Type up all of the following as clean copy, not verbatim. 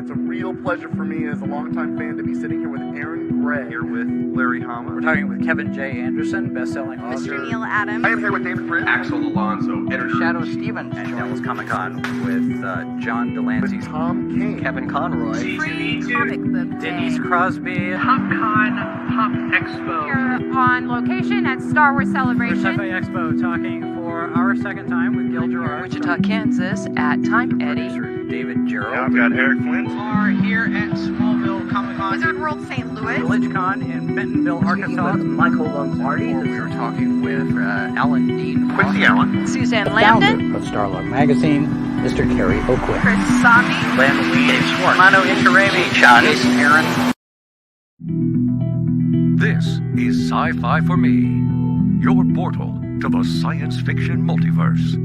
it's a real pleasure for me as a longtime fan to be sitting here with Aaron Gray. Here with Larry Hama. We're talking with Kevin J. Anderson, best-selling author. Mr. Neil Adams. I am here with David Fritz. Axel Alonso, editor. Shadow Stevens. At Devil's Comic-Con with John Delancey. With Tom King. Kevin Conroy. Free comic book day. Denise Crosby. PopCon Pop Expo. Here on location at Star Wars Celebration. Expo, talking for our second time with Gil Gerard. Wichita, Kansas at Time Eddie. Producer David Gerald. I've got Eric Flint. Are here at Smallville Comic-Con. Wizard World St. Louis. VillageCon in Bentonville, Arkansas. Michael Lombardi. We were talking with Alan Dean. Quincy Allen. Suzanne Landon. Of Starlog Magazine, Mr. Kerry Oakwood. Chris Sami. Len Lee Schwartz. Mano Inkarami. Jason Aaron. This is Sci-Fi for Me, your portal to the science fiction multiverse.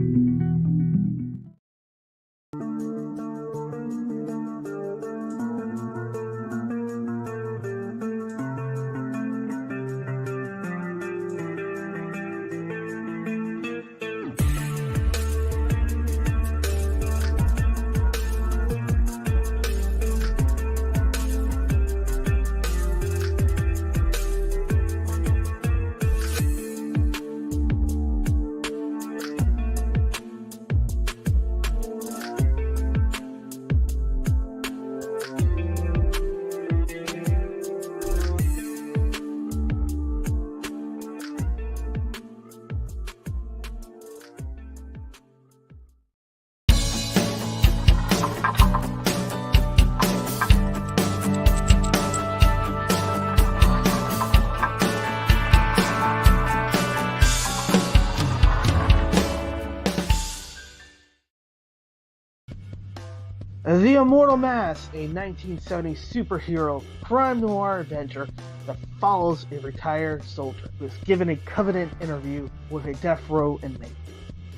The Immortal Mask, a 1970 superhero crime noir adventure that follows a retired soldier who is given a Covenant interview with a death row inmate.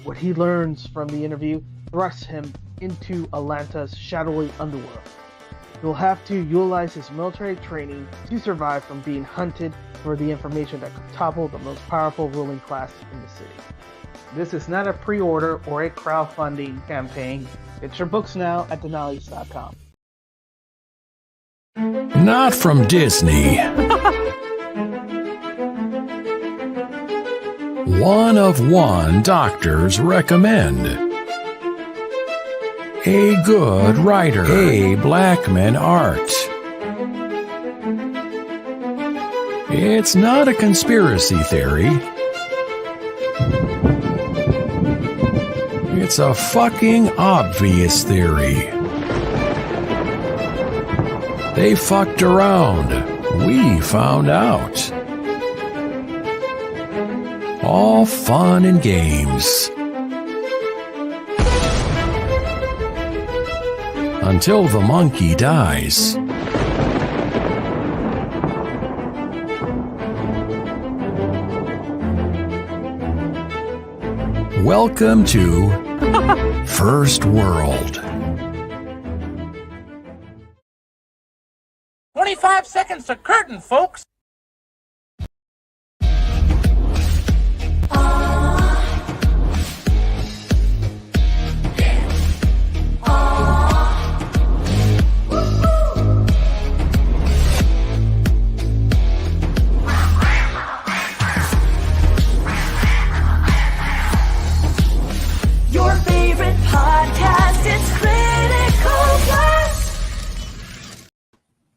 What he learns from the interview thrusts him into Atlanta's shadowy underworld. He'll have to utilize his military training to survive from being hunted for the information that could topple the most powerful ruling class in the city. This is not a pre-order or a crowdfunding campaign. Get your books now at Denali's.com. Not from Disney. One of one doctors recommend. A good writer. A Blackman art. It's not a conspiracy theory. It's a fucking obvious theory. They fucked around. We found out. All fun and games. Until the monkey dies. Welcome to First World. 25 seconds to curtain, folks. Your favorite podcast, it's Critical Blast.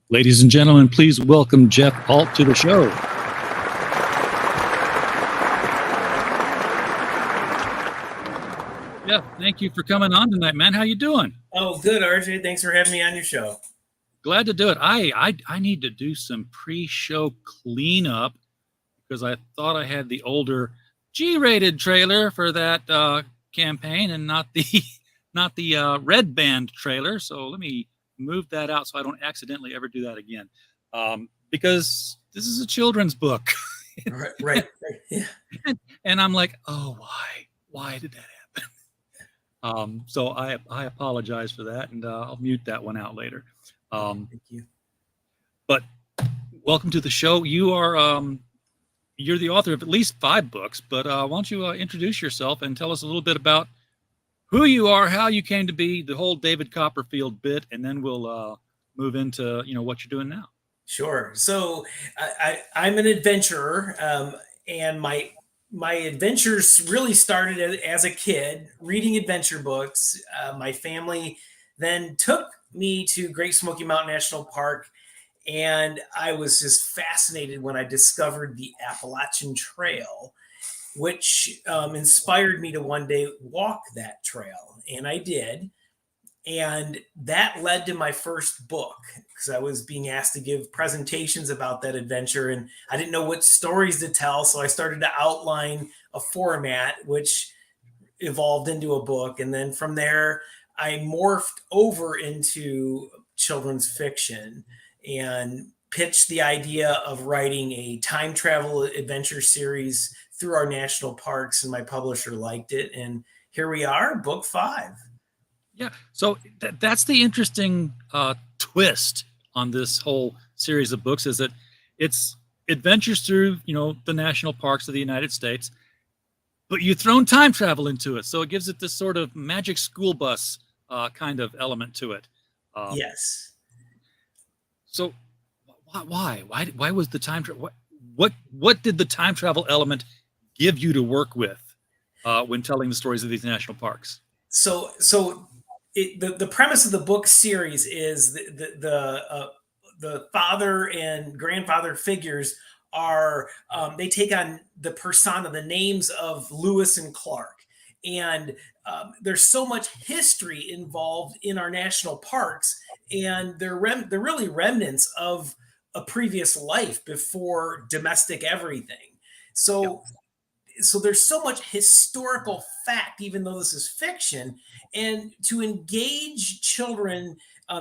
Ladies and gentlemen, please welcome Jeff Alt to the show. Jeff, thank you for coming on tonight, man. How you doing? Oh, good, RJ. Thanks for having me on your show. Glad to do it. I need to do some pre-show cleanup because I thought I had the older G-rated trailer for that campaign and not the red band trailer. So let me move that out so I don't accidentally ever do that again. Because this is a children's book. Right. Yeah. And I'm like, oh, why did that happen? So I apologize for that, and I'll mute that one out later. Thank you. But welcome to the show. You are you're the author of at least 5 books, but why don't you introduce yourself and tell us a little bit about who you are, how you came to be, the whole David Copperfield bit, and then we'll move into what you're doing now. Sure. So I'm an adventurer, and my adventures really started as a kid reading adventure books. My family then took me to Great Smoky Mountain National Park, and I was just fascinated when I discovered the Appalachian Trail, which inspired me to one day walk that trail. And I did. And that led to my first book, because I was being asked to give presentations about that adventure, and I didn't know what stories to tell. So I started to outline a format, which evolved into a book. And then from there, I morphed over into children's fiction and pitched the idea of writing a time travel adventure series through our national parks, and my publisher liked it. And here we are, book 5. Yeah, so that's the interesting twist on this whole series of books, is that it's adventures through, the national parks of the United States, but you've thrown time travel into it. So it gives it this sort of magic school bus kind of element to it. Yes. So why was the time travel? What did the time travel element give you to work with when telling the stories of these national parks? So the premise of the book series is the father and grandfather figures are they take on the persona, the names of Lewis and Clark, and there's so much history involved in our national parks, and they're really remnants of a previous life before domestic everything. So there's so much historical fact, even though this is fiction, and to engage children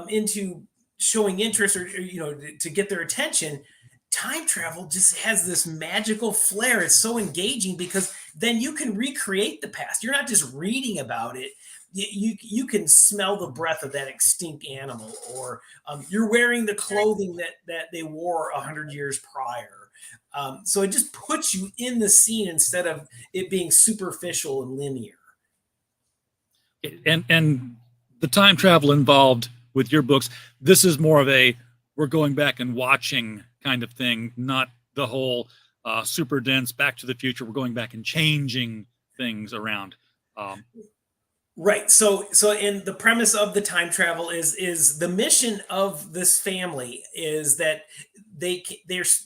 into showing interest or to get their attention, time travel just has this magical flair. It's so engaging because then you can recreate the past. You're not just reading about it. You can smell the breath of that extinct animal, or you're wearing the clothing that they wore 100 years prior. So it just puts you in the scene instead of it being superficial and linear. And the time travel involved with your books, this is more of a we're going back and watching kind of thing, not the whole super dense Back to the Future. We're going back and changing things around. Right. So in the premise of the time travel is the mission of this family is that they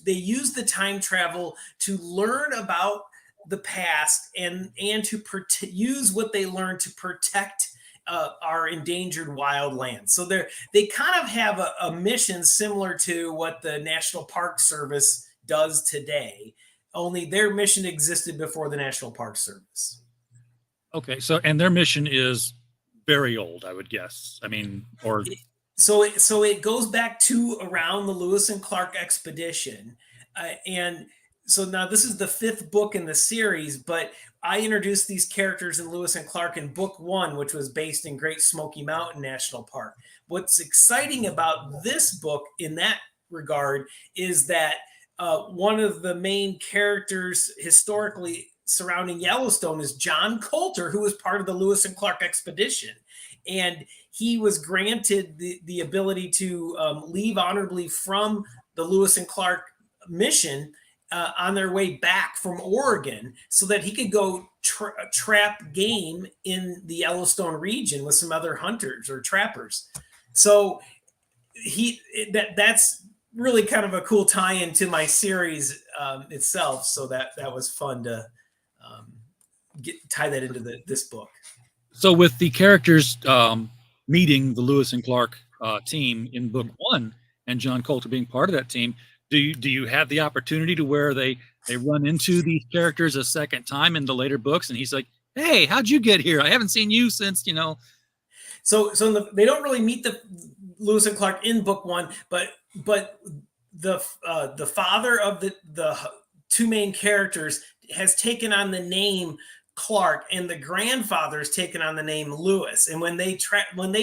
use the time travel to learn about the past and to use what they learn to protect our endangered wildlands. So they kind of have a mission similar to what the National Park Service does today, only their mission existed before the National Park Service. Okay, and their mission is very old, I would guess. I mean, or so it goes back to around the Lewis and Clark expedition, and so now this is the 5th book in the series. But I introduced these characters in Lewis and Clark in book 1, which was based in Great Smoky Mountain National Park. What's exciting about this book in that regard is that one of the main characters historically surrounding Yellowstone is John Coulter, who was part of the Lewis and Clark expedition. And he was granted the ability to leave honorably from the Lewis and Clark mission on their way back from Oregon so that he could go trap game in the Yellowstone region with some other hunters or trappers. So that's really kind of a cool tie-in to my series itself. So that was fun to tie that into this book. So with the characters meeting the Lewis and Clark team in book 1 and John Coulter being part of that team, do you have the opportunity to where they run into these characters a second time in the later books, and he's like, "Hey, how'd you get here? I haven't seen you since So they don't really meet the Lewis and Clark in book 1, but the father of the 2 main characters has taken on the name Clark, and the grandfather has taken on the name Lewis. And when they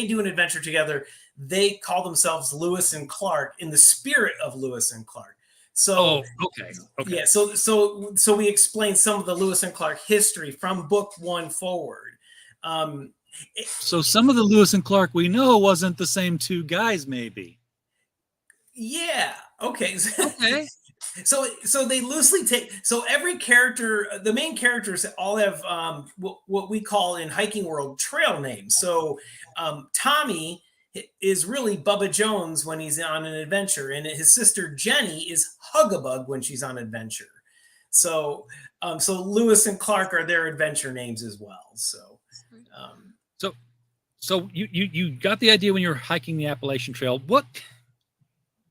do an adventure together, they call themselves Lewis and Clark in the spirit of Lewis and Clark. So okay. Yeah, so we explain some of the Lewis and Clark history from book 1 forward. So some of the Lewis and Clark we know wasn't the same two guys, maybe. Yeah. Okay. Okay. So they loosely take. So every character, the main characters, all have what we call in hiking world trail names. So Tommy is really Bubba Jones when he's on an adventure, and his sister Jenny is Hugabug when she's on adventure. So Lewis and Clark are their adventure names as well. So you got the idea when you're hiking the Appalachian Trail.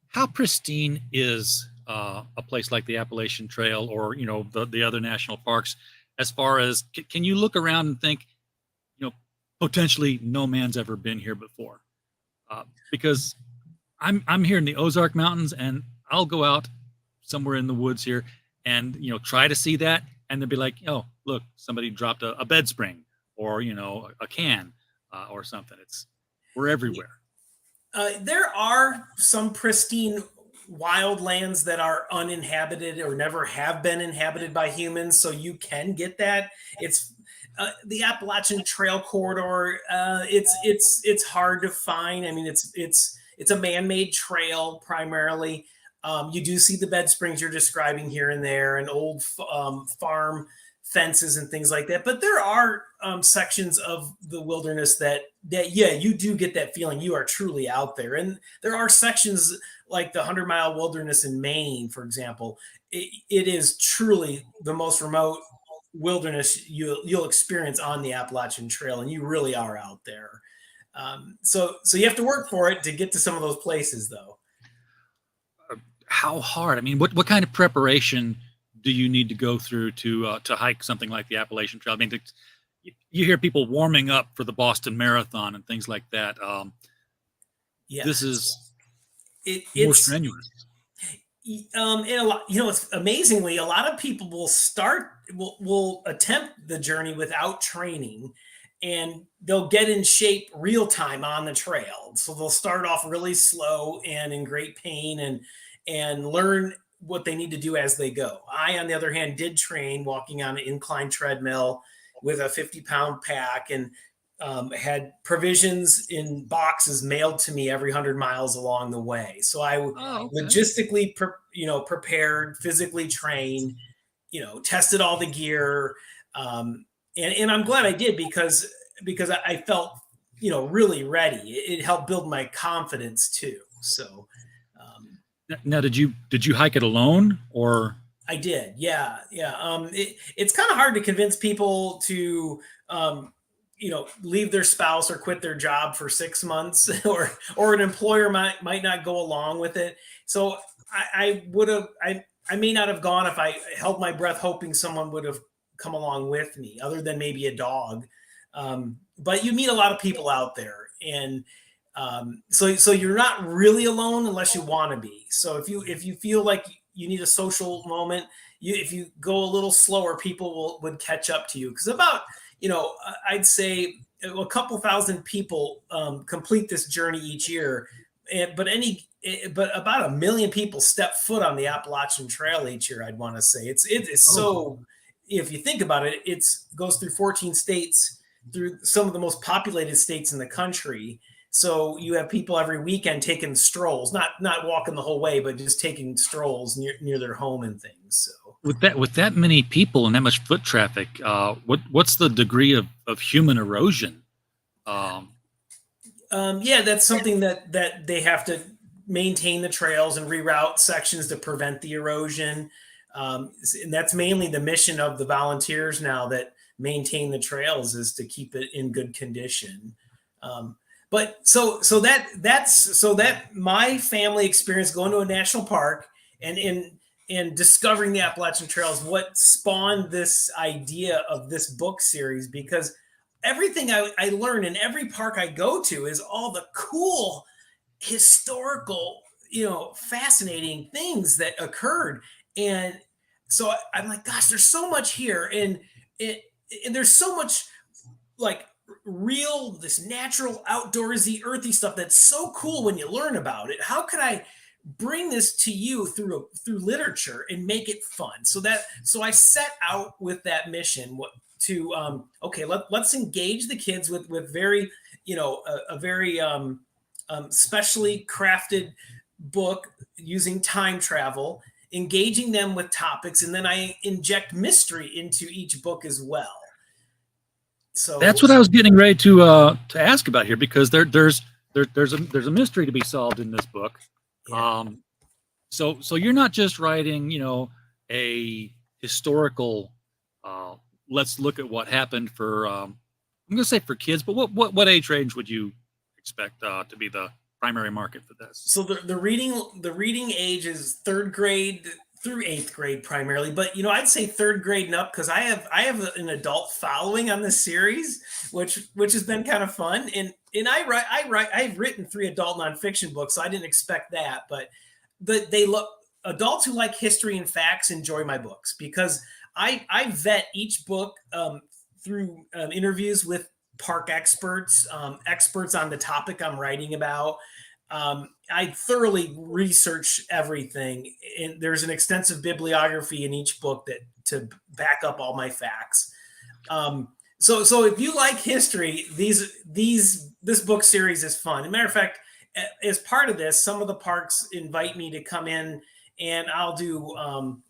How pristine is a place like the Appalachian Trail, or the other national parks, as far as can you look around and think, potentially no man's ever been here before? Because I'm here in the Ozark Mountains, and I'll go out somewhere in the woods here and try to see that, and they'll be like, oh, look, somebody dropped a bed spring, or a can, or something. We're everywhere. There are some pristine wildlands that are uninhabited or never have been inhabited by humans, so you can get that. It's the Appalachian Trail corridor. It's hard to find. I mean, it's a man-made trail primarily. You do see the bed springs you're describing here and there, and old farm fences and things like that. But there are sections of the wilderness that you do get that feeling you are truly out there. And there are sections like the 100-mile wilderness in Maine, for example. It is truly the most remote wilderness you'll experience on the Appalachian Trail, and you really are out there. So you have to work for it to get to some of those places, though. How hard? I mean, what kind of preparation do you need to go through to hike something like the Appalachian Trail? I mean, you hear people warming up for the Boston Marathon and things like that. This is more strenuous. And a lot, it's amazingly, a lot of people will attempt the journey without training, and they'll get in shape real time on the trail. So they'll start off really slow and in great pain and learn what they need to do as they go. I, on the other hand, did train walking on an incline treadmill with a 50-pound pack, and had provisions in boxes mailed to me every 100 miles along the way. So I logistically, prepared, physically trained, tested all the gear. And I'm glad I did because I felt, really ready. It helped build my confidence too. So, now, did you hike it alone, or? I did. Yeah. It's kind of hard to convince people to, leave their spouse or quit their job for 6 months, or an employer might not go along with it. So I may not have gone if I held my breath hoping someone would have come along with me, other than maybe a dog. But you meet a lot of people out there, and so you're not really alone unless you want to be. So if you feel like you need a social moment, if you go a little slower, people would catch up to you. Because about, I'd say a couple thousand people complete this journey each year, but about 1 million people step foot on the Appalachian Trail each year. I'd want to say it's so. If you think about it, it goes through 14 states, through some of the most populated states in the country. So you have people every weekend taking strolls, not walking the whole way, but just taking strolls near their home and things. So with that many people and that much foot traffic, what's the degree of human erosion? That's something that they have to maintain the trails and reroute sections to prevent the erosion. And that's mainly the mission of the volunteers now that maintain the trails, is to keep it in good condition. But so that my family experience going to a national park and discovering the Appalachian Trail is what spawned this idea of this book series, because everything I learn in every park I go to is all the cool historical, fascinating things that occurred. And so I'm like, gosh, there's so much here. And there's so much like real, this natural, outdoorsy, earthy stuff that's so cool when you learn about it. How could I bring this to you through literature and make it fun? So I set out with that mission to okay, let's engage the kids with very, a very specially crafted book using time travel, engaging them with topics, and then I inject mystery into each book as well. So that's what I was getting ready to ask about here, because there's a mystery to be solved in this book. Yeah. So you're not just writing, a historical. Let's look at what happened for. I'm going to say for kids, but what age range would you expect to be the primary market for this? So the reading age is 3rd grade through 8th grade primarily, but I'd say 3rd grade and up, because I have an adult following on this series, which has been kind of fun. And I've written 3 adult nonfiction books, so I didn't expect that. But adults who like history and facts enjoy my books, because I vet each book through interviews with park experts, experts on the topic I'm writing about. I thoroughly research everything, and there's an extensive bibliography in each book to back up all my facts. So if you like history, this book series is fun. As a matter of fact, as part of this, some of the parks invite me to come in, and I'll do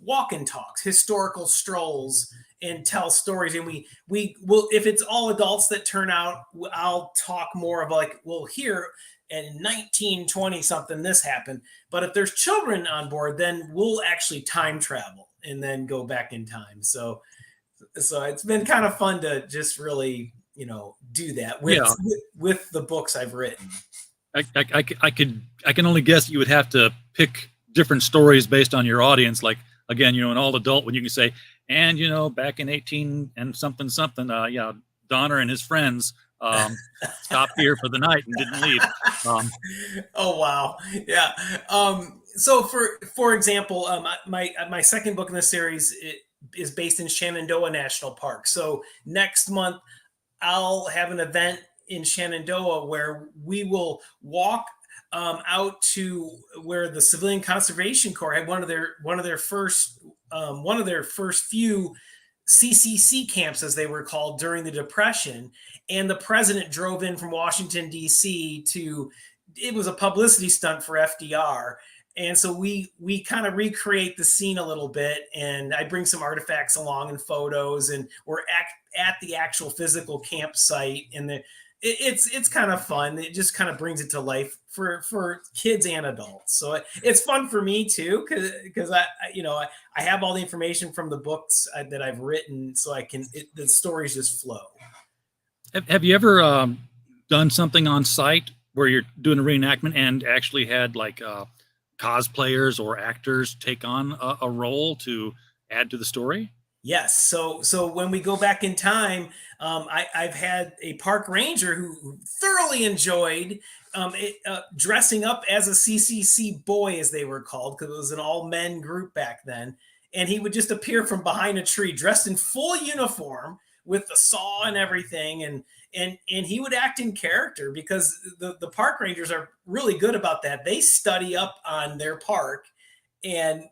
walk and talks, historical strolls, and tell stories. And we will, if it's all adults that turn out, I'll talk more of like, well, here in 1920 something, this happened. But if there's children on board, then we'll actually time travel and then go back in time. So it's been kind of fun to just really, do that with the books I've written. I can only guess you would have to pick different stories based on your audience. Like, again, an all adult, when you can say, and back in 18 and something, Donner and his friends stopped here for the night and didn't leave. Oh wow, yeah. So for example, my second book in the series is based in Shenandoah National Park. So next month I'll have an event in Shenandoah where we will walk out to where the Civilian Conservation Corps had one of their first few CCC camps, as they were called, during the Depression. And the president drove in from Washington, D.C. it was a publicity stunt for FDR. And so we kind of recreate the scene a little bit, and I bring some artifacts along and photos, and we're at the actual physical campsite, and it's kind of fun. It just kind of brings it to life for kids and adults. So it's fun for me too, because I have all the information from the books that I've written, so the stories just flow. Have you ever done something on site where you're doing a reenactment and actually had like cosplayers or actors take on a role to add to the story? Yes. So when we go back in time, I've had a park ranger who thoroughly enjoyed dressing up as a CCC boy, as they were called, because it was an all men group back then. And he would just appear from behind a tree dressed in full uniform with the saw and everything. And he would act in character, because the park rangers are really good about that. They study up on their park. And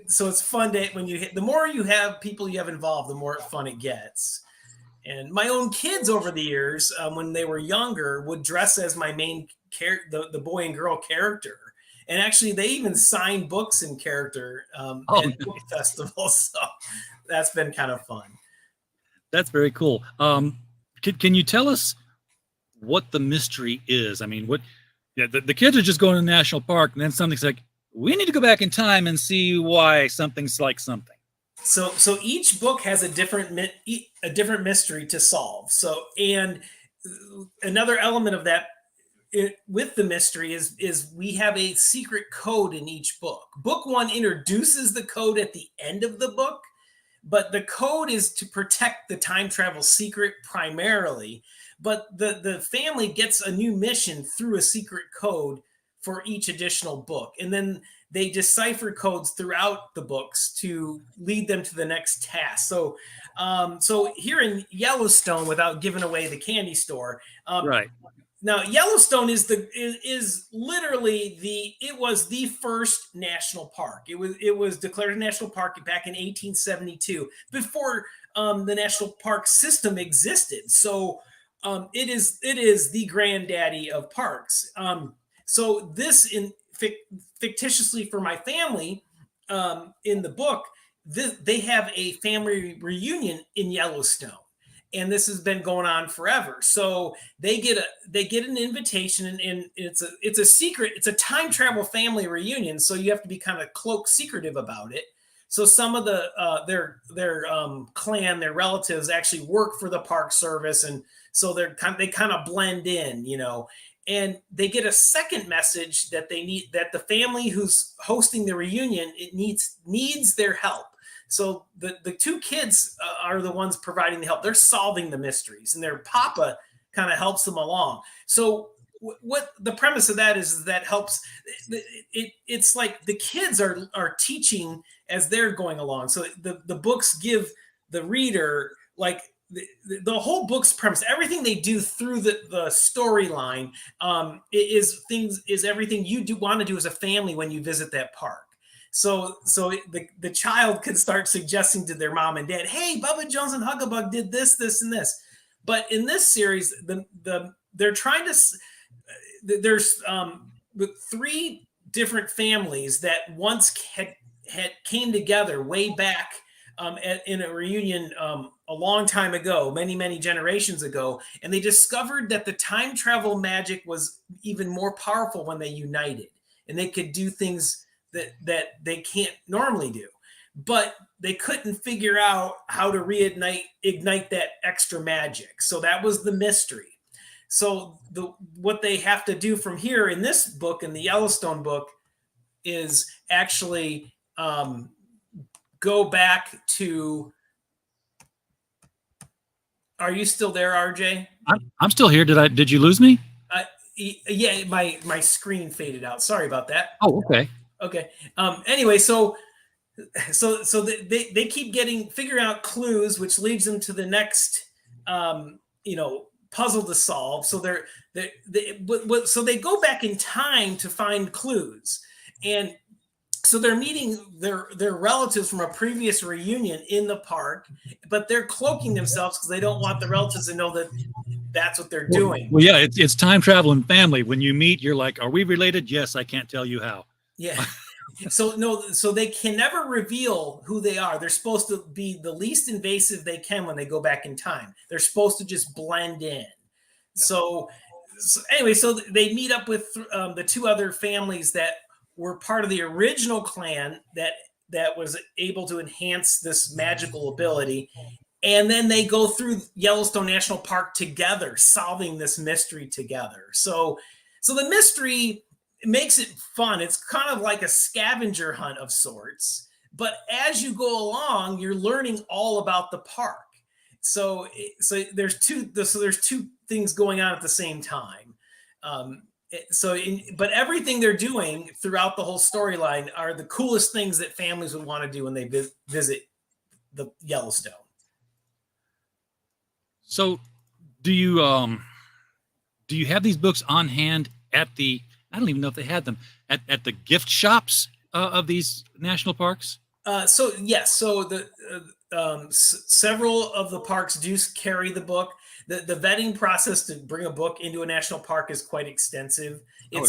so it's fun to, the more you have people you have involved, the more fun it gets. And my own kids over the years, when they were younger, would dress as my main the boy and girl character. And actually, they even sign books in character at book festivals. So that's been kind of fun. That's very cool. Can you tell us what the mystery is? I mean, the kids are just going to the national park, and then something's like, we need to go back in time and see why something's like something. So each book has a different mystery to solve. So, and another element of that with the mystery is we have a secret code in each book. Book 1 introduces the code at the end of the book, but the code is to protect the time travel secret primarily. But the family gets a new mission through a secret code for each additional book. And then they decipher codes throughout the books to lead them to the next task. So here in Yellowstone, without giving away the candy store, right, Now, Yellowstone is literally it was the first national park. It was declared a national park back in 1872 before the national park system existed. So it is the granddaddy of parks. So this fictitiously for my family in the book, they have a family reunion in Yellowstone. And this has been going on forever. So they get an invitation, and it's a secret. It's a time travel family reunion. So you have to be kind of cloak secretive about it. So some of their clan, their relatives, actually work for the Park Service, and so they kind of blend in, you know. And they get a second message that the family who's hosting the reunion needs their help. So the two kids are the ones providing the help. They're solving the mysteries, and their papa kind of helps them along. So what the premise of that is that helps. It's like the kids are teaching as they're going along. So the books give the reader like the whole book's premise. Everything they do through the storyline is everything you want to do as a family when you visit that park. So the child can start suggesting to their mom and dad, hey, Bubba Jones and Huckabug did this, this, and this. But in this series, they're trying to there's three different families that once had came together way back in a reunion a long time ago, many generations ago, and they discovered that the time travel magic was even more powerful when they united, and they could do things that they can't normally do, but they couldn't figure out how to ignite that extra magic. So that was the mystery. So what they have to do from here in this book, in the Yellowstone book, is actually go back to. Are you still there, RJ? I'm still here. Did you lose me? Yeah, my screen faded out. Sorry about that. Oh, okay. Okay. Anyway, so they keep figuring out clues, which leads them to the next, puzzle to solve. So so they go back in time to find clues, and so they're meeting their relatives from a previous reunion in the park, but they're cloaking themselves because they don't want the relatives to know that that's what they're doing. Well, yeah, it's time travel and family. When you meet, you're like, are we related? Yes, I can't tell you how. Yeah. So they can never reveal who they are. They're supposed to be the least invasive they can when they go back in time. They're supposed to just blend in. So anyway, so they meet up with the two other families that were part of the original clan that was able to enhance this magical ability. And then they go through Yellowstone National Park together, solving this mystery together. So the mystery makes it fun. It's kind of like a scavenger hunt of sorts, but as you go along, you're learning all about the park. So there's two things going on at the same time. But everything they're doing throughout the whole storyline are the coolest things that families would want to do when they visit the Yellowstone. So do you have these books on hand at the, I don't even know if they had them at the gift shops of these national parks? So yes, so the several of the parks do carry the book. The vetting process to bring a book into a national park is quite extensive. And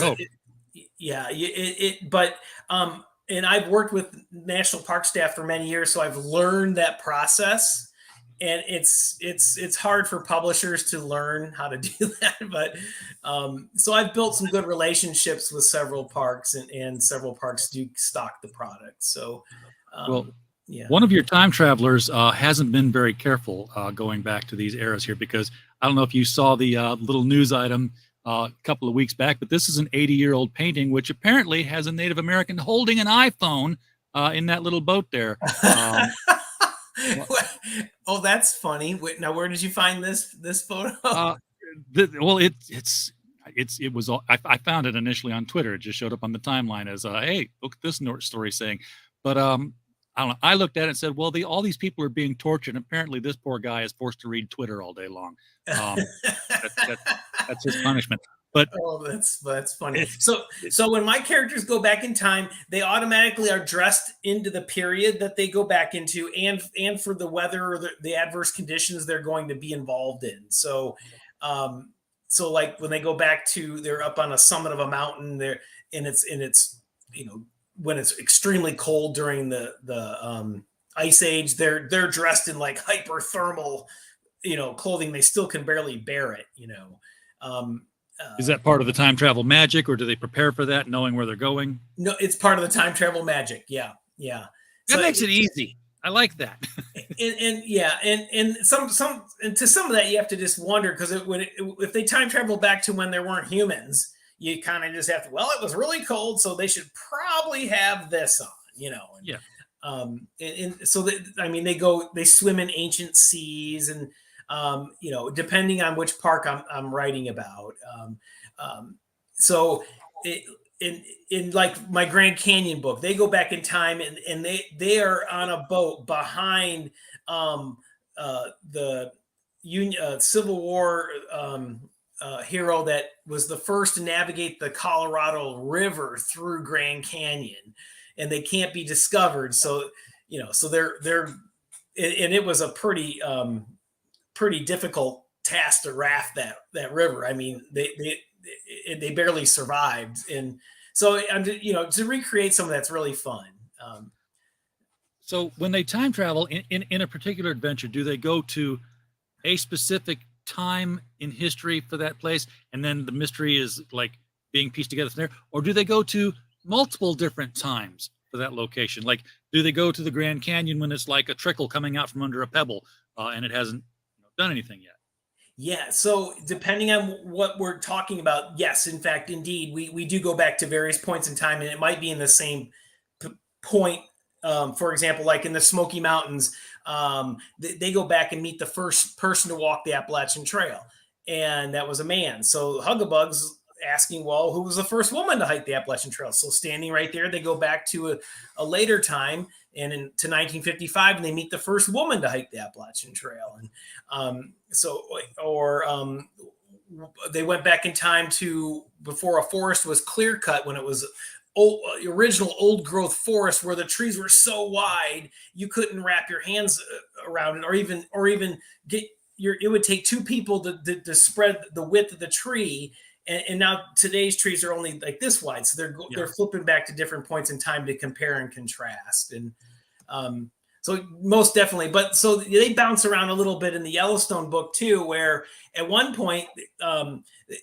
I've worked with national park staff for many years, so I've learned that process. And it's hard for publishers to learn how to do that, but so I've built some good relationships with several parks, and several parks do stock the product. So, yeah. One of your time travelers hasn't been very careful going back to these eras here, because I don't know if you saw the little news item a couple of weeks back, but this is an 80-year-old painting, which apparently has a Native American holding an iPhone in that little boat there. Oh, that's funny. Wait, now, where did you find this photo? It was. I found it initially on Twitter. It just showed up on the timeline as, "Hey, look at this story saying." But I don't know. I looked at it and said, well, all these people are being tortured. And apparently this poor guy is forced to read Twitter all day long. That's his punishment. But that's funny. So when my characters go back in time, they automatically are dressed into the period that they go back into, and for the weather or the adverse conditions they're going to be involved in. So like when they go back to, they're up on a summit of a mountain there, and it's when it's extremely cold during the ice age, they're dressed in like hyperthermal, clothing. They still can barely bear it, is that part of the time travel magic, or do they prepare for that knowing where they're going? No, it's part of the time travel magic. Yeah. That makes it easy. I like that. and to some of that you have to just wonder, because if they time travel back to when there weren't humans, you kind of just have to, well, it was really cold, so they should probably have this on, And so they swim in ancient seas, and depending on which park I'm writing about. In like my Grand Canyon book, they go back in time, and they are on a boat behind the Civil War hero that was the first to navigate the Colorado River through Grand Canyon, and they can't be discovered. So they're and it was a pretty difficult task to raft that river. I mean, they barely survived, and so to recreate some of that's really fun. So when they time travel in a particular adventure, do they go to a specific time in history for that place, and then the mystery is like being pieced together from there, or do they go to multiple different times for that location? Like, do they go to the Grand Canyon when it's like a trickle coming out from under a pebble, and it hasn't done anything yet? Yeah, so depending on what we're talking about, yes, in fact, indeed, we do go back to various points in time, and it might be in the same point. For example, like in the Smoky Mountains, they go back and meet the first person to walk the Appalachian Trail, and that was a man. So Huggabug's asking, well, who was the first woman to hike the Appalachian Trail? So standing right there, they go back to a later time, and to 1955, and they meet the first woman to hike the Appalachian Trail. And they went back in time to before a forest was clear cut, when it was original old growth forest where the trees were so wide you couldn't wrap your hands around it, or even get it would take two people to spread the width of the tree. And now today's trees are only like this wide, so they're flipping back to different points in time to compare and contrast. And so most definitely, but so they bounce around a little bit in the Yellowstone book too, where at one point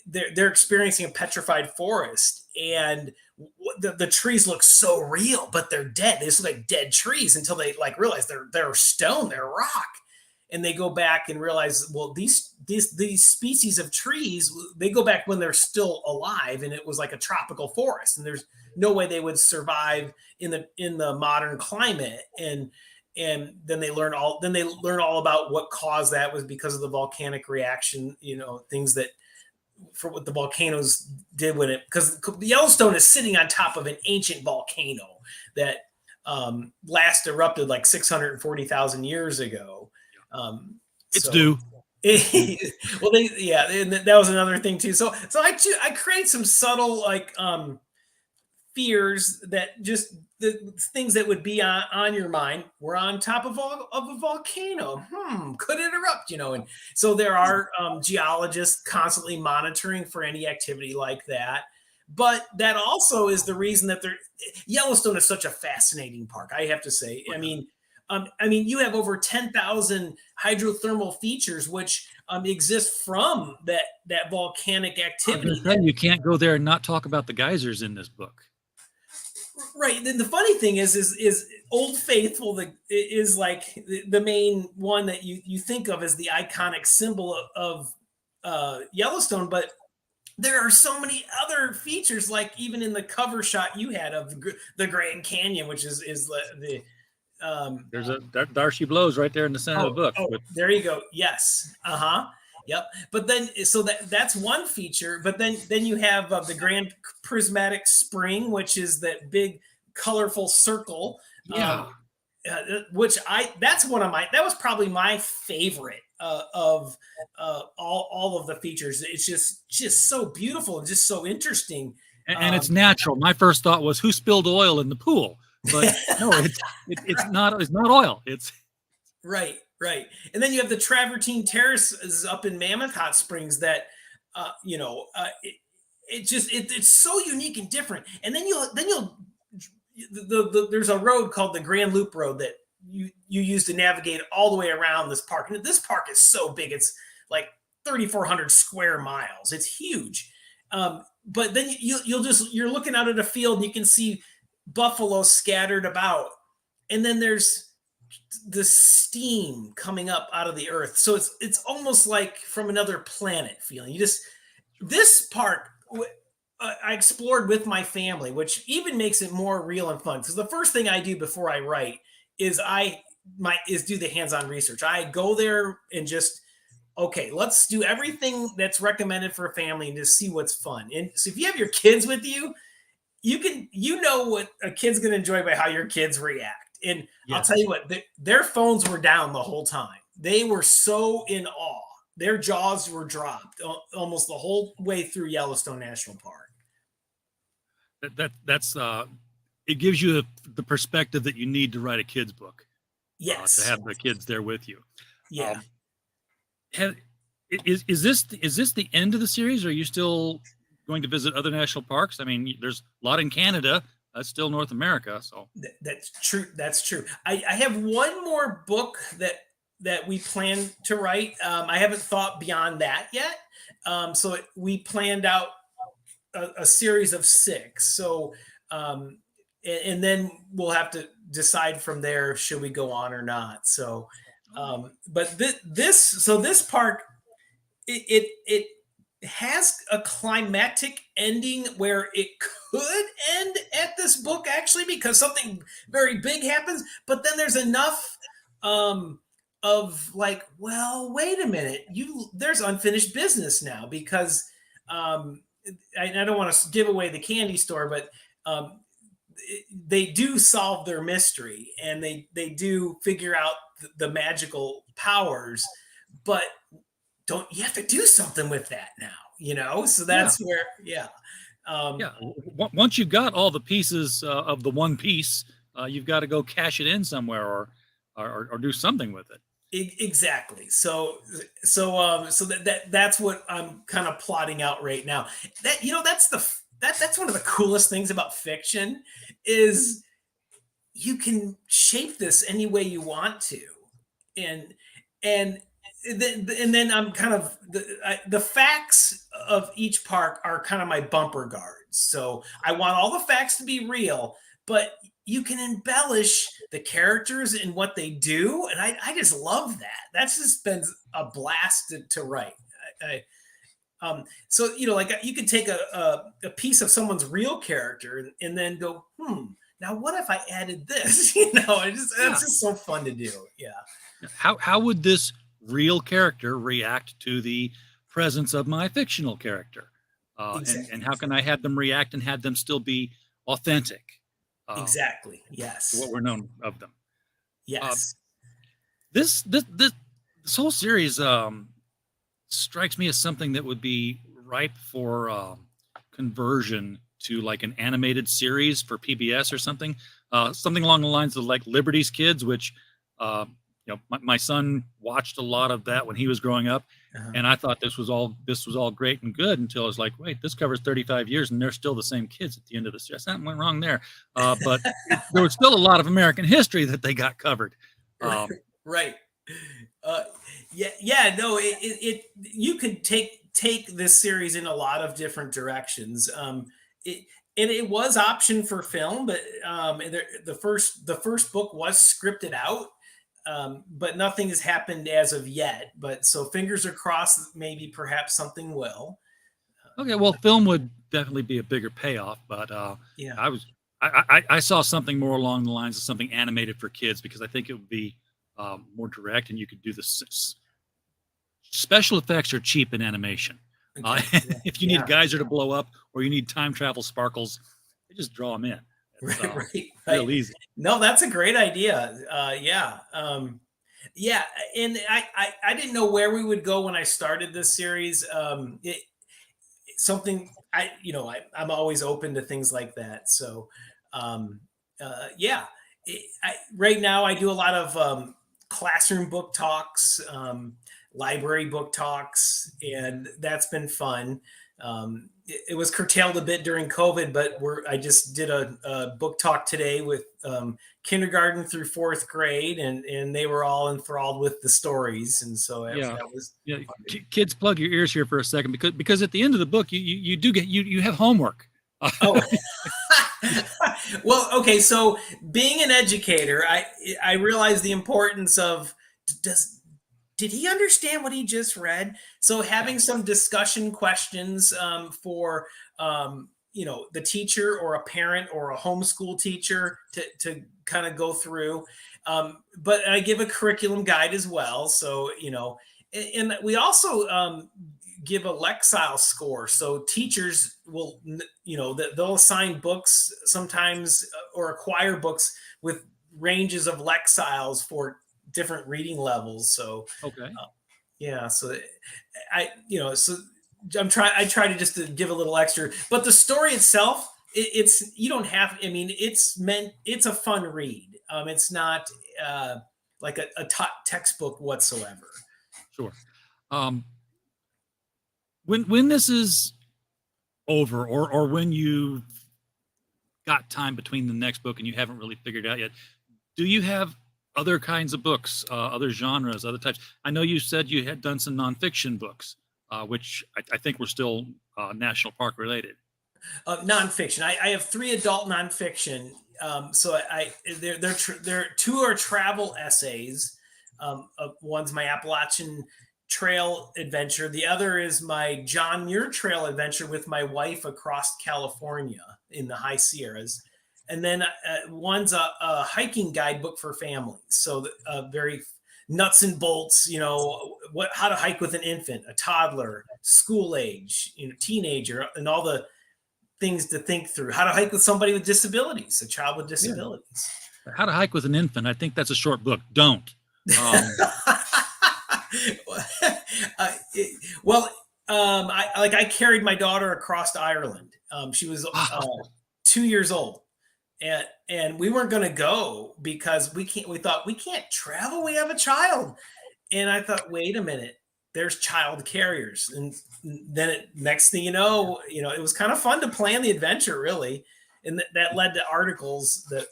they're experiencing a petrified forest, and the trees look so real, but they're dead. They just look like dead trees until they realize they're stone, they're rock. And they go back and realize, well, these species of trees, they go back when they're still alive, and it was like a tropical forest, and there's no way they would survive in the modern climate. And then they learn all about what caused that was because of the volcanic reaction, things that for what the volcanoes did when because the Yellowstone is sitting on top of an ancient volcano that last erupted like 640,000 years ago. It's due. Well, and that was another thing too. So I create some subtle fears that just the things that would be on your mind. We're on top of a volcano. Could it erupt? And so there are geologists constantly monitoring for any activity like that. But that also is the reason that Yellowstone is such a fascinating park, I have to say. I mean, you have over 10,000 hydrothermal features which exist from that volcanic activity. You can't go there and not talk about the geysers in this book. Right. Then the funny thing is Old Faithful is like the main one that you think of as the iconic symbol of Yellowstone, but there are so many other features, like even in the cover shot you had of the Grand Canyon, which is the there's there she blows right there in the center of the book. There you go. Yes. Yep. But then, so that's one feature. But then you have the Grand Prismatic Spring, which is that big, colorful circle. Yeah. which that was probably my favorite of all of the features. It's just so beautiful and just so interesting. And it's natural. My first thought was, who spilled oil in the pool? But no, it's not oil. It's right. And then you have the travertine terraces up in Mammoth Hot Springs that, it's so unique and different. And then there's a road called the Grand Loop Road that you use to navigate all the way around this park. And this park is so big; it's like 3,400 square miles. It's huge. But then you're looking out at a field and you can see buffalo scattered about, and then there's the steam coming up out of the earth. So it's almost like from another planet feeling. This park I explored with my family, which even makes it more real and fun. Because the first thing I do before I write is do the hands-on research. I go there and just, okay, let's do everything that's recommended for a family and just see what's fun. And so if you have your kids with you, you know what a kid's going to enjoy by how your kids react. And yes. I'll tell you what, their phones were down the whole time. They were so in awe. Their jaws were dropped almost the whole way through Yellowstone National Park. That's it gives you the perspective that you need to write a kid's book. Yes, to have the kids there with you. Yeah. Is this the end of the series? Or are you still going to visit other national parks? I mean, there's a lot in Canada. That's still North America. So that's true. That's true. I have one more book that we plan to write. I haven't thought beyond that yet. So we planned out a series of 6. So, and then we'll have to decide from there, should we go on or not? So, but this park, it has a climactic ending where it could end at this book actually, because something very big happens, but then there's enough, of like, well, wait a minute, there's unfinished business now, because I don't want to give away the candy store, but they do solve their mystery and they do figure out the magical powers, but you have to do something with that now, so that's where, once you've got all the pieces of the one piece, you've got to go cash it in somewhere or do something with it. Exactly. So that's what I'm kind of plotting out right now. That's one of the coolest things about fiction is you can shape this any way you want to, and then I'm kind of the facts of each park are kind of my bumper guards. So I want all the facts to be real, but you can embellish the characters and what they do. And I just love that. That's just been a blast to write. So, like you could take a piece of someone's real character and then go, now what if I added this? It's just so fun to do. Yeah. How would this real character react to the presence of my fictional character? Exactly. And how can I have them react and have them still be authentic? Exactly. Yes. What we're known of them. Yes. This whole series strikes me as something that would be ripe for conversion to like an animated series for PBS or something. Something along the lines of like Liberty's Kids, which my son watched a lot of that when he was growing up, and I thought this was all great and good until I was like, wait, this covers 35 years and they're still the same kids at the end of the series. Something went wrong there, but there was still a lot of American history that they got covered. Right. No, you could take this series in a lot of different directions. It was optioned for film, but the first book was scripted out. But nothing has happened as of yet. But so fingers are crossed. Maybe perhaps something will. Okay, well, film would definitely be a bigger payoff. But I saw something more along the lines of something animated for kids, because I think it would be more direct, and you could do the special effects are cheap in animation. Okay. If you need a geyser to blow up or you need time travel sparkles, they just draw them in. Right. Real easy. No, that's a great idea. Yeah. Yeah. And I didn't know where we would go when I started this series. I'm always open to things like that. So, yeah. Right now I do a lot of classroom book talks, library book talks, and that's been fun. It was curtailed a bit during COVID, but I just did a book talk today with kindergarten through fourth grade, and they were all enthralled with the stories. And so that was kids, plug your ears here for a second, because at the end of the book, you do get you have homework. Oh. Well, okay. So being an educator, I realized the importance of did he understand what he just read? So having some discussion questions for the teacher or a parent or a homeschool teacher to kind of go through. But I give a curriculum guide as well. So, and we also give a Lexile score. So teachers will, they'll assign books sometimes or acquire books with ranges of Lexiles for different reading levels. So, okay. So I try to just to give a little extra, but the story itself, it's a fun read. It's not like a textbook whatsoever. Sure. When this is over, or when you got time between the next book and you haven't really figured out yet, do you have other kinds of books, other genres, other types? I know you said you had done some nonfiction books, which I think were still national park related. Nonfiction. I have 3 adult nonfiction. So they're 2 are travel essays. One's my Appalachian Trail adventure. The other is my John Muir Trail adventure with my wife across California in the high Sierras. And then one's a hiking guidebook for families. So very nuts and bolts, how to hike with an infant, a toddler, school age, teenager, and all the things to think through. How to hike with somebody with disabilities, a child with disabilities. Yeah. How to hike with an infant. I think that's a short book. Don't. I carried my daughter across Ireland. She was 2 years old. And we weren't going to go because we thought we can't travel. We have a child. And I thought, wait a minute, there's child carriers. And then next thing you know, it was kind of fun to plan the adventure, really. And that led to articles that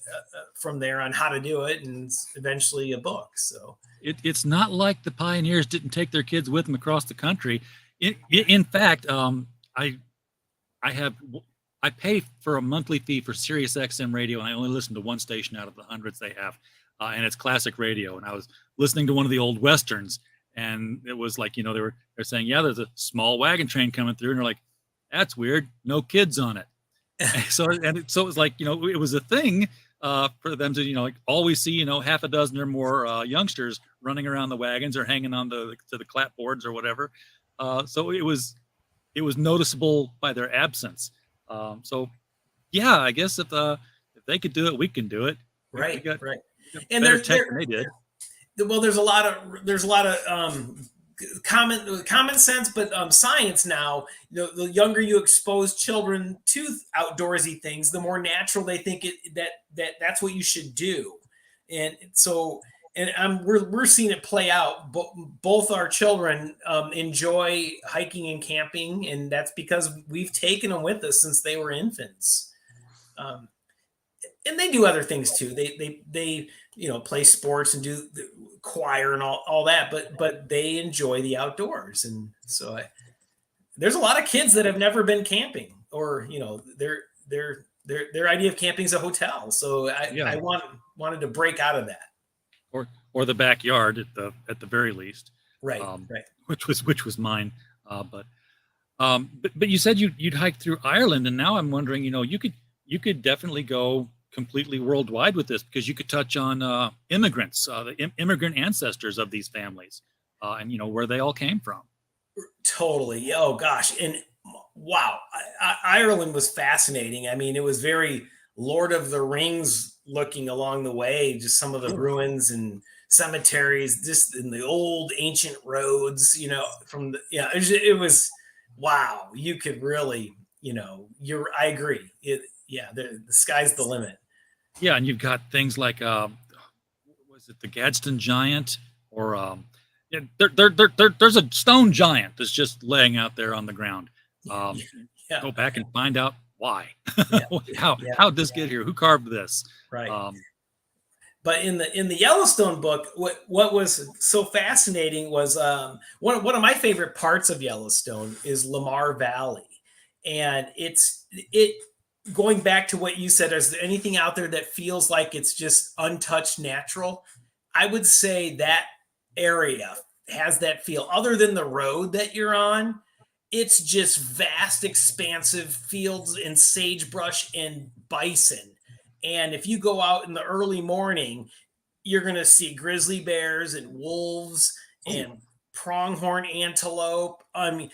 from there on how to do it, and eventually a book. So it's not like the pioneers didn't take their kids with them across the country. In fact, I pay for a monthly fee for Sirius XM radio, and I only listen to one station out of the hundreds they have, and it's classic radio. And I was listening to one of the old Westerns, and it was like, they're saying, yeah, there's a small wagon train coming through, and they're like, that's weird, no kids on it. So it was like, it was a thing for them to, always see, half a dozen or more youngsters running around the wagons or hanging on to the clapboards or whatever. So it was noticeable by their absence. So yeah, I guess if they could do it, we can do it. Right. Right. And better tech than they did. Well, there's a lot of common sense, but science now, the younger you expose children to outdoorsy things, the more natural they think that's what you should do. And so, we're seeing it play out. Both our children enjoy hiking and camping, and that's because we've taken them with us since they were infants. And they do other things too. They play sports and do the choir and all that, but they enjoy the outdoors. And so there's a lot of kids that have never been camping, or their idea of camping is a hotel. So I wanted to break out of that. Or the backyard at the very least. Right. Right. Which was mine. But you said you'd hike through Ireland, and now I'm wondering, you could definitely go completely worldwide with this, because you could touch on immigrants, the immigrant ancestors of these families, and where they all came from. Totally. Oh gosh. And wow, Ireland was fascinating. I mean, it was very Lord of the Rings looking along the way, just some of the ruins and cemeteries, just in the old ancient roads, it was wow. You could really, I agree. The sky's the limit. Yeah, and you've got things like was it the Gadsden Giant, or there's a stone giant that's just laying out there on the ground. Go back and find out why. How did this get here? Who carved this? Right. But in the Yellowstone book, what was so fascinating was one of my favorite parts of Yellowstone is Lamar Valley, and it going back to what you said. Is there anything out there that feels like it's just untouched natural? I would say that area has that feel. Other than the road that you're on, it's just vast, expansive fields and sagebrush and bison. And if you go out in the early morning, you're going to see grizzly bears and wolves and pronghorn antelope. I mean,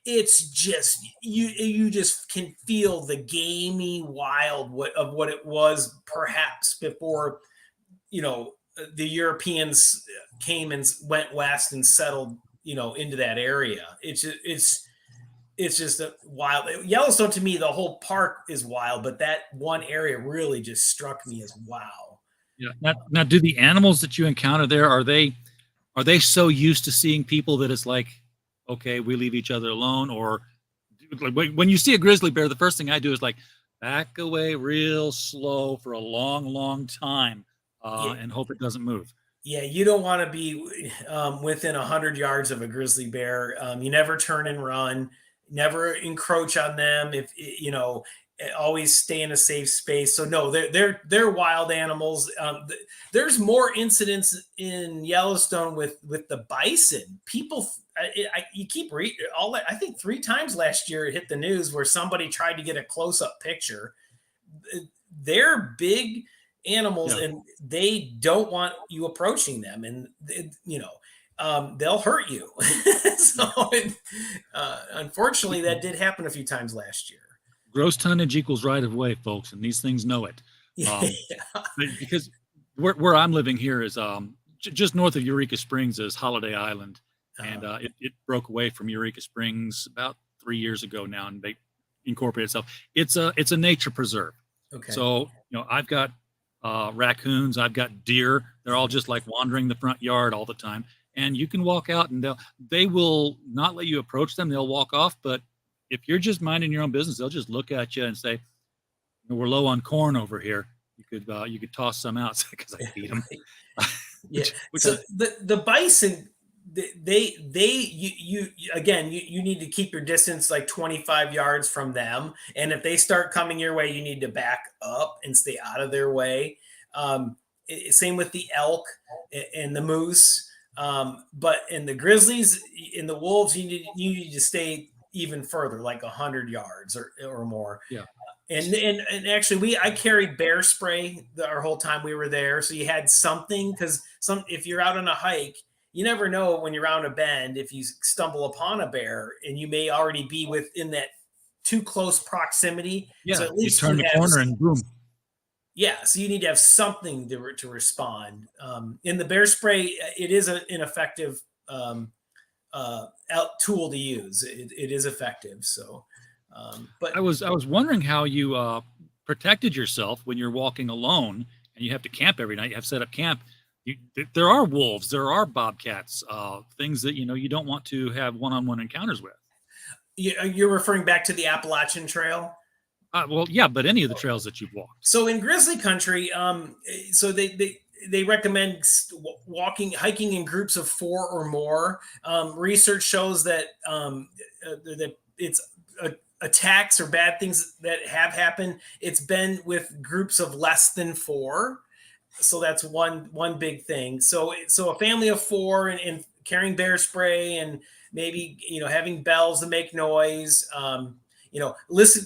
it's just, you just can feel the gamey wild of what it was perhaps before, the Europeans came and went west and settled, into that area. It's just a wild. Yellowstone, to me, the whole park is wild, but that one area really just struck me as wow. Yeah. Now, do the animals that you encounter there, are they so used to seeing people that it's like, okay, we leave each other alone? Or like when you see a grizzly bear, the first thing I do is like back away real slow for a long, long time and hope it doesn't move. Yeah, you don't want to be within 100 yards of a grizzly bear. You never turn and run. Never encroach on them. If always stay in a safe space. So no, they're wild animals. There's more incidents in Yellowstone with the bison. People, you keep reading all that. I think 3 times last year it hit the news where somebody tried to get a close-up picture. They're big animals, and they don't want you approaching them, and they'll hurt you. Unfortunately, that did happen a few times last year. Gross tonnage equals right of way, folks, and these things know it. Because where I'm living here is just north of Eureka Springs is Holiday Island, and it broke away from Eureka Springs about 3 years ago now, and they incorporated itself. It's a nature preserve. Okay. So I've got raccoons, I've got deer. They're all just like wandering the front yard all the time. And you can walk out and they will not let you approach them. They'll walk off. But if you're just minding your own business, they'll just look at you and say, we're low on corn over here. You could toss some out because I feed them. So the bison, you need to keep your distance like 25 yards from them. And if they start coming your way, you need to back up and stay out of their way. Same with the elk and the moose. But in the grizzlies, in the wolves, you need to stay even further, like 100 yards or more. Yeah. And actually, I carried bear spray our whole time we were there, so you had something, because if you're out on a hike, you never know when you're around a bend if you stumble upon a bear, and you may already be within that too close proximity. Yeah, so at least you turn the corner and boom. Yeah, so you need to have something to respond. In the bear spray, it is an effective tool to use. It is effective. So, but I was wondering how you protected yourself when you're walking alone and you have to camp every night. You have set up camp. There are wolves, there are bobcats, things that you don't want to have one-on-one encounters with. You're referring back to the Appalachian Trail. Well, yeah, but any of the trails that you've walked. So in grizzly country, so they recommend hiking in groups of 4 or more. Research shows that that it's attacks or bad things that have happened. It's been with groups of less than 4. So that's one big thing. So a family of 4 and carrying bear spray and maybe having bells to make noise.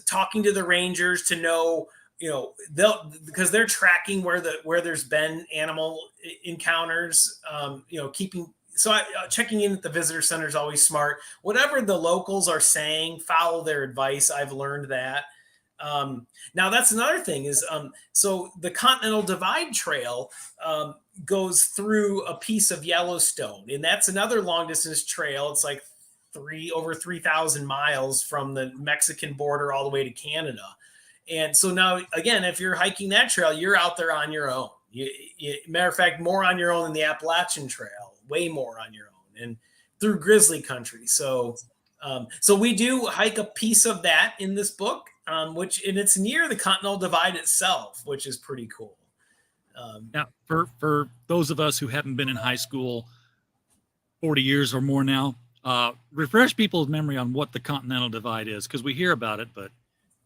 Talking to the rangers to know, because they're tracking where there's been animal encounters, checking in at the visitor center is always smart. Whatever the locals are saying, follow their advice. I've learned that. Now that's another thing is, so the Continental Divide Trail goes through a piece of Yellowstone, and that's another long distance trail. It's like over 3,000 miles from the Mexican border all the way to Canada. And so now, again, if you're hiking that trail, you're out there on your own. Matter of fact, more on your own than the Appalachian Trail, way more on your own, and through grizzly country. So we do hike a piece of that in this book, and it's near the Continental Divide itself, which is pretty cool. Now, for those of us who haven't been in high school 40 years or more now, refresh people's memory on what the Continental Divide is, because we hear about it, but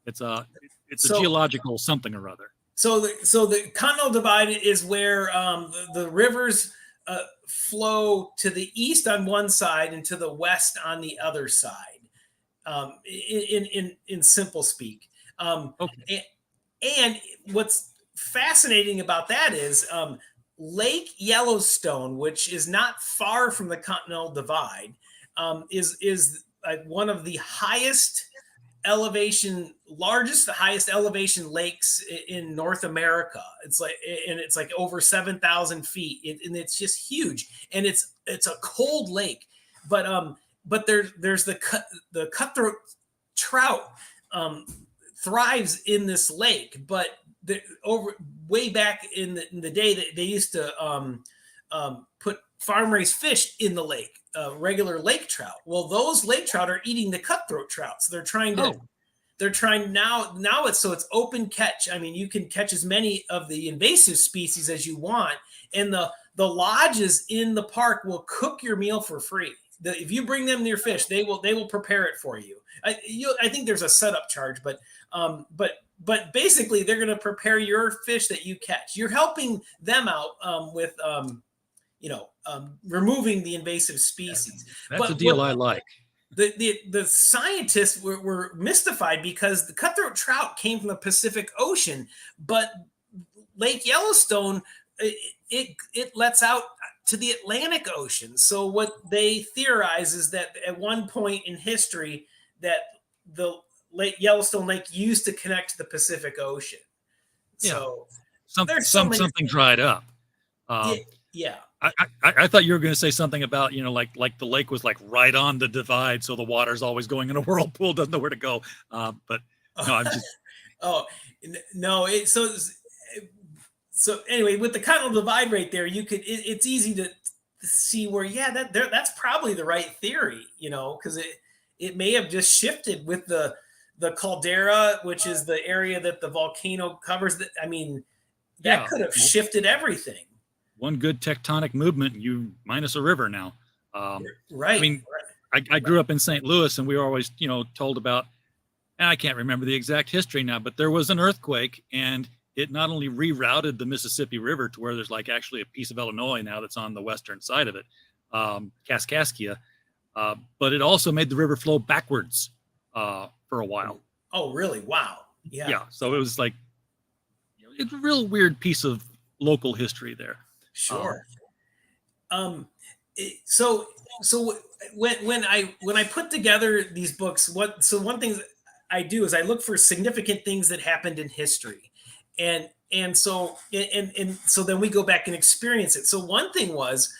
it's a geological something or other. So the Continental Divide is where the rivers flow to the east on one side and to the west on the other side, in simple speak. Okay. And what's fascinating about that is Lake Yellowstone, which is not far from the Continental Divide, is one of the highest elevation lakes in North America. It's like over 7,000 feet, and it's just huge. And it's a cold lake, but there's the cutthroat trout thrives in this lake. But way back in the day, that they used to put farm raised fish in the lake. Regular lake trout. Well, those lake trout are eating the cutthroat trout. So they're trying now it's open catch. I mean, you can catch as many of the invasive species as you want. And the lodges in the park will cook your meal for free. If you bring them your fish, they will prepare it for you. I think there's a setup charge, but basically they're going to prepare your fish that you catch. You're helping them out with removing the invasive species. That's a deal I like. The scientists were mystified because the cutthroat trout came from the Pacific Ocean, but Lake Yellowstone, it lets out to the Atlantic Ocean. So what they theorize is that at one point in history that the Yellowstone Lake used to connect to the Pacific Ocean. So something dried up. Yeah. I thought you were going to say something about, like the lake was like right on the divide. So the water's always going in a whirlpool, doesn't know where to go. But no, I'm just. So anyway, with the Continental Divide right there, it's easy to see where, that's probably the right theory, because it may have just shifted with the caldera, which is the area that the volcano covers. That could have shifted everything. One good tectonic movement, you minus a river now. Right. I mean, I grew up in St. Louis, and we were always, told about, and I can't remember the exact history now, but there was an earthquake, and it not only rerouted the Mississippi River to where there's like actually a piece of Illinois now that's on the western side of it, Kaskaskia, but it also made the river flow backwards for a while. Oh, really? Wow. Yeah. Yeah. So it was like, it's a real weird piece of local history there. Sure. So when I put together these books, one thing I do is I look for significant things that happened in history, and so then we go back and experience it. So one thing was,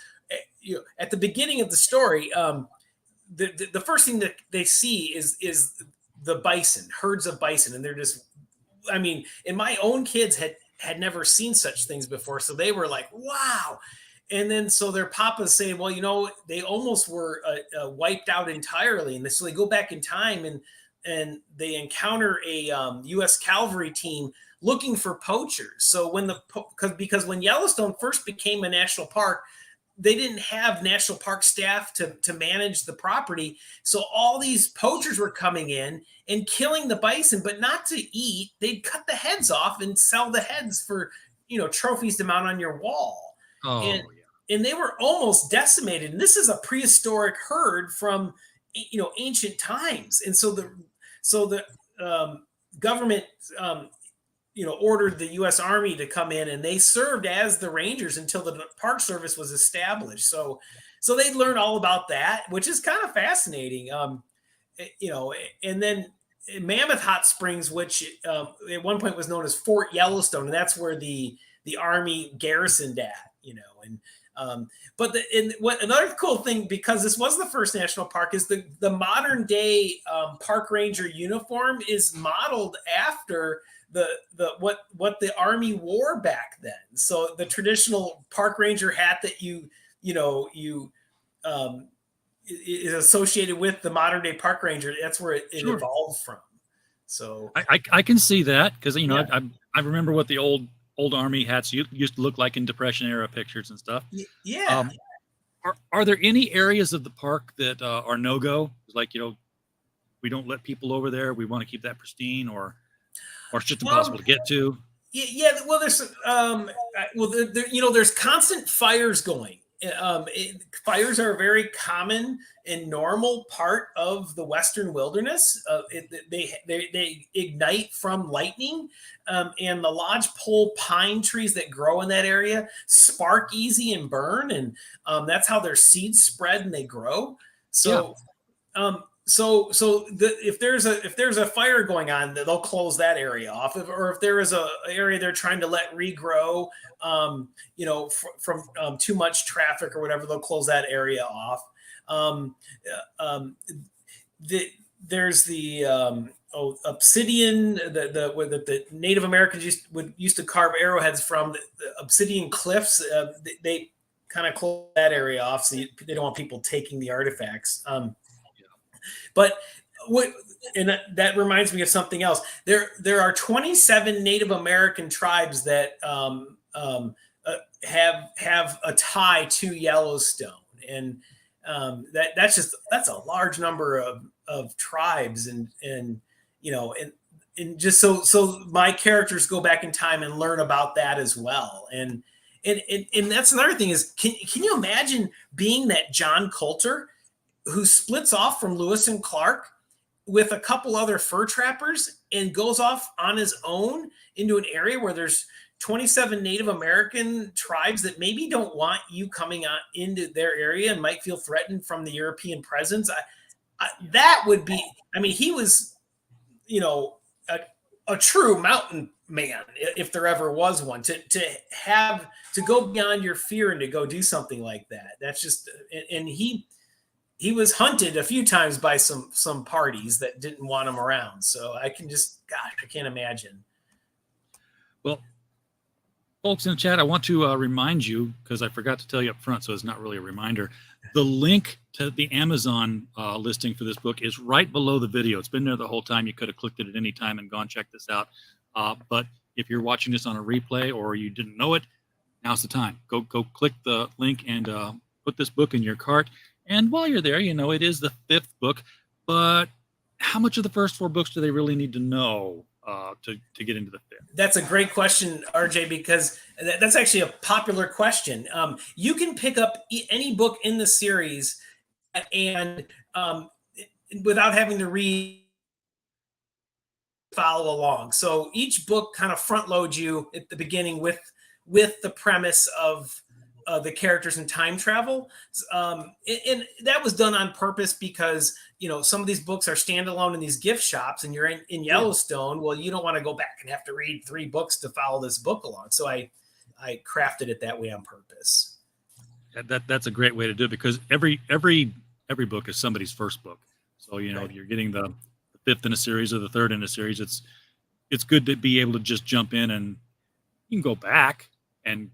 at the beginning of the story, the first thing that they see is the bison, herds of bison, and they're just, and my own kids had never seen such things before. So they were like, wow. And then, so their papas say, well, they almost were wiped out entirely. And so they go back in time and they encounter a U.S. cavalry team looking for poachers. So because when Yellowstone first became a national park, they didn't have national park staff to manage the property. So all these poachers were coming in and killing the bison, but not to eat. They'd cut the heads off and sell the heads for, trophies to mount on your wall. Oh, and they were almost decimated. And this is a prehistoric herd from, ancient times. And so the government, ordered the U.S. Army to come in, and they served as the rangers until the Park Service was established. So they learned all about that, which is kind of fascinating. And then Mammoth Hot Springs, which at one point was known as Fort Yellowstone, and that's where the Army garrisoned at, and what another cool thing, because this was the first national park, is the modern day park ranger uniform is modeled after what the Army wore back then. So the traditional park ranger hat that you is associated with the modern day park ranger, that's where it evolved from. So I can see that, because I remember what the old Army hats used to look like in Depression era pictures and stuff. Yeah. Are there any areas of the park that are no-go? Like, we don't let people over there, we want to keep that pristine, or it's just impossible to get to? Yeah. Well, there's there's constant fires going. Fires are a very common and normal part of the Western wilderness. They ignite from lightning, and the lodgepole pine trees that grow in that area spark easy and burn, and that's how their seeds spread and they grow. So, if there's a fire going on, they'll close that area off. Or if there is a area they're trying to let regrow, from too much traffic or whatever, they'll close that area off. There's the obsidian, the Native Americans used to carve arrowheads from, the obsidian cliffs. They kind of close that area off, so they don't want people taking the artifacts. But that reminds me of something else. There are 27 Native American tribes that have a tie to Yellowstone, and that's a large number of tribes, and just so my characters go back in time and learn about that as well. And that's another thing is, can you imagine being that John Coulter who splits off from Lewis and Clark with a couple other fur trappers and goes off on his own into an area where there's 27 Native American tribes that maybe don't want you coming on into their area and might feel threatened from the European presence? That would be, he was, a true mountain man, if there ever was one, to go beyond your fear and to go do something like that. That's just, and he was hunted a few times by some parties that didn't want him around. So I can't imagine. Well, folks in the chat, I want to remind you, because I forgot to tell you up front, so it's not really a reminder. The link to the Amazon listing for this book is right below the video. It's been there the whole time. You could have clicked it at any time and gone check this out. But if you're watching this on a replay or you didn't know it, now's the time. Go click the link and put this book in your cart. And while you're there, it is the 5th book, but how much of the first 4 books do they really need to know to get into the 5th? That's a great question, RJ, because that's actually a popular question. You can pick up any book in the series and without having to follow along. So each book kind of front loads you at the beginning with the premise of the characters and time travel. And that was done on purpose because, some of these books are standalone in these gift shops and you're in Yellowstone. Well, you don't want to go back and have to read 3 books to follow this book along. So I crafted it that way on purpose. That's a great way to do it, because every book is somebody's first book. So, if you're getting the 5th in a series or the 3rd in a series, it's good to be able to just jump in, and you can go back and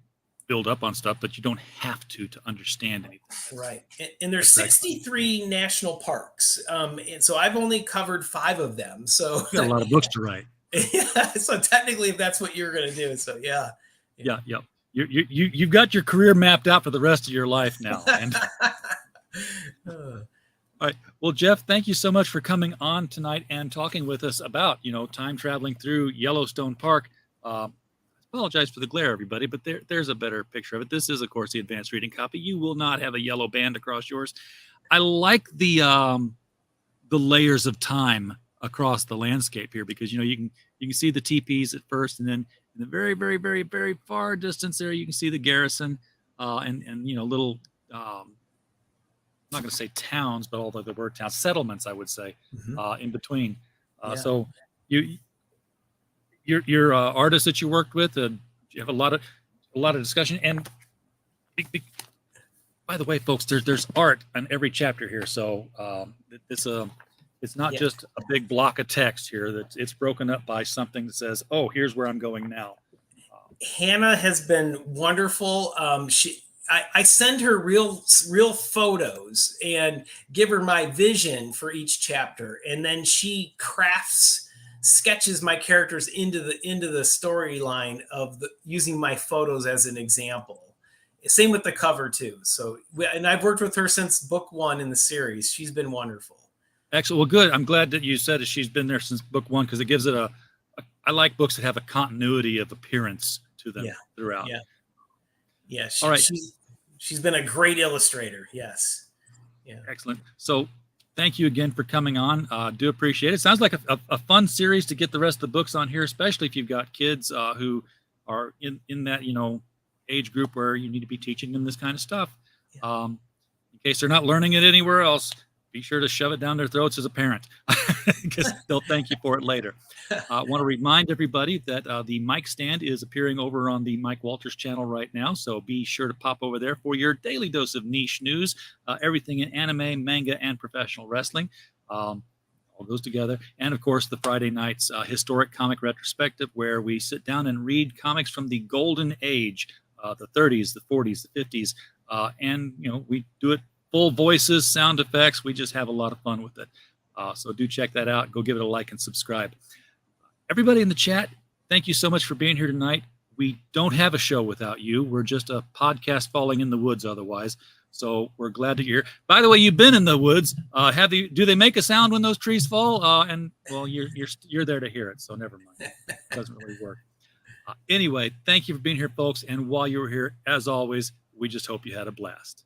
build up on stuff, but you don't have to understand anything. Right. And there's 63 national parks. And so I've only covered 5 of them. So you got a lot of books to write. Yeah. So technically, if that's what you're going to do. So yeah. You've got your career mapped out for the rest of your life now. And all right. Well, Jeff, thank you so much for coming on tonight and talking with us about, time traveling through Yellowstone Park. Apologize for the glare, everybody, but there's a better picture of it. This is, of course, the advanced reading copy. You will not have a yellow band across yours. I like the layers of time across the landscape here, because you can see the teepees at first, and then in the very, very, very, very far distance there, you can see the garrison and little I'm not going to say towns, but although there were towns, settlements, I would say, in between. So your artists that you worked with, you have a lot of discussion. And by the way, folks, there's art on every chapter here. So it's not just a big block of text here. That it's broken up by something that says, "Oh, here's where I'm going now." Hannah has been wonderful. I send her real photos and give her my vision for each chapter, and then she sketches my characters into the storyline of using my photos as an example. Same with the cover too. So, and I've worked with her since book 1 in the series. She's been wonderful. Excellent. Well, good. I'm glad that you said that she's been there since book 1, because it gives it I like books that have a continuity of appearance to them throughout. Yeah. All right. She's been a great illustrator. Yes. Yeah. Excellent. So thank you again for coming on. Do appreciate it. Sounds like a fun series to get the rest of the books on here, especially if you've got kids who are in that, age group where you need to be teaching them this kind of stuff. In case they're not learning it anywhere else, be sure to shove it down their throats as a parent, because they'll thank you for it later. I want to remind everybody that the Mic Stand is appearing over on the Mike Walters channel right now, so be sure to pop over there for your daily dose of niche news, everything in anime, manga, and professional wrestling. All goes together. And of course, the Friday nights historic comic retrospective, where we sit down and read comics from the golden age, the 30s, the 40s, the 50s, and we do it full voices, sound effects. We just have a lot of fun with it. So do check that out. Go give it a like and subscribe. Everybody in the chat, thank you so much for being here tonight. We don't have a show without you. We're just a podcast falling in the woods otherwise. So we're glad that you're here. By the way, you've been in the woods. Do they make a sound when those trees fall? Well, you're there to hear it, so never mind. It doesn't really work. Anyway, thank you for being here, folks. And while you were here, as always, we just hope you had a blast.